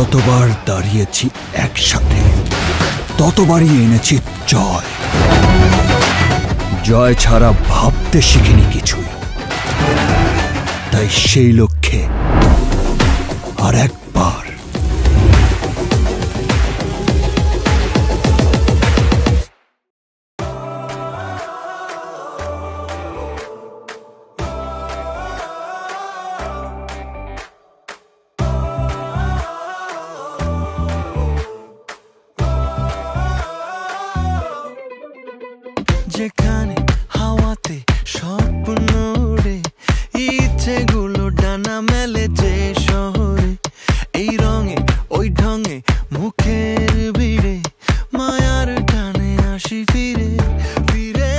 যতবার দাঁড়িয়েছি একসাথে ততবারই এনেছি জয়। জয় ছাড়া ভাবতে শিখিনি কিছুই, তাই সেই লক্ষ্যে আর একবার যেখানে হাওয়াতে স্বপ্ন উড়ে, ইচ্ছেগুলো ডানা মেলে যে শহরে, এই রঙে ওই ঢঙে মুখের ভিড়ে, মায়ার টানে আসি ফিরে ফিরে।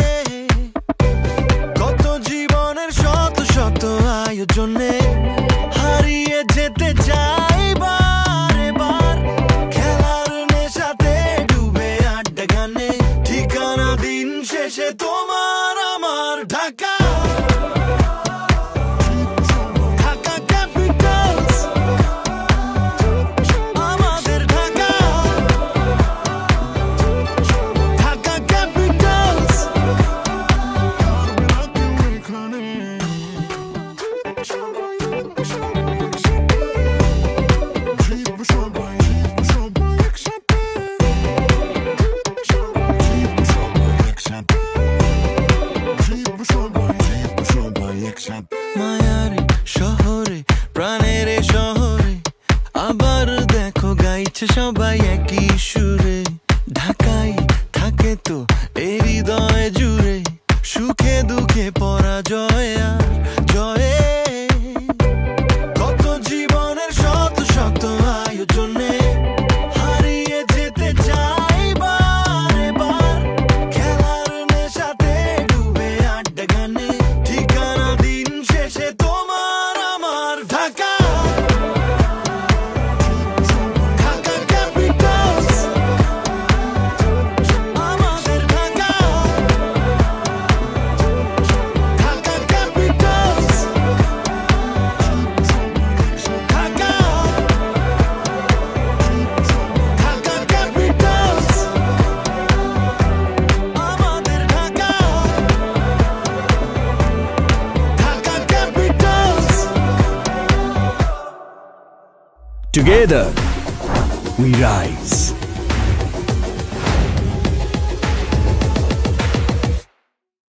কত জীবনের শত শত আয়োজনে হারিয়ে যেতে চাই বারে বার, খেলার নেশাতে ডুবে আড্ডা গানে, ঠিকানা দিন শেষে তোমার আমার ঢাকা। ঢাকা ক্যাপিটালস আমাদের ঢাকা। ঢাকা ক্যাপিটালস মায়ার শহরে, প্রাণের শহরে, আবার দেখো গাইছে সবাই একই সুরে। ঢাকায় থাকে তো এই হৃদয় জুড়ে, সুখে দুঃখে পরাজয় আর জয়ে। কত জীবনের শত শত আয়োজনে হারিয়ে যেতে চাই বারে বার, খেলার নেশাতে ডুবে আড্ডা গানে, ঠিকানা দিন শেষে তোমার আমার ঢাকা। ঢাকা ক্যাপিটালস আমাদের ঢাকা। ঢাকা ক্যাপিটালস ঢাকা। ঢাকা ক্যাপিটালস আমাদের Dhaka. Dhaka Capitals. together we rise.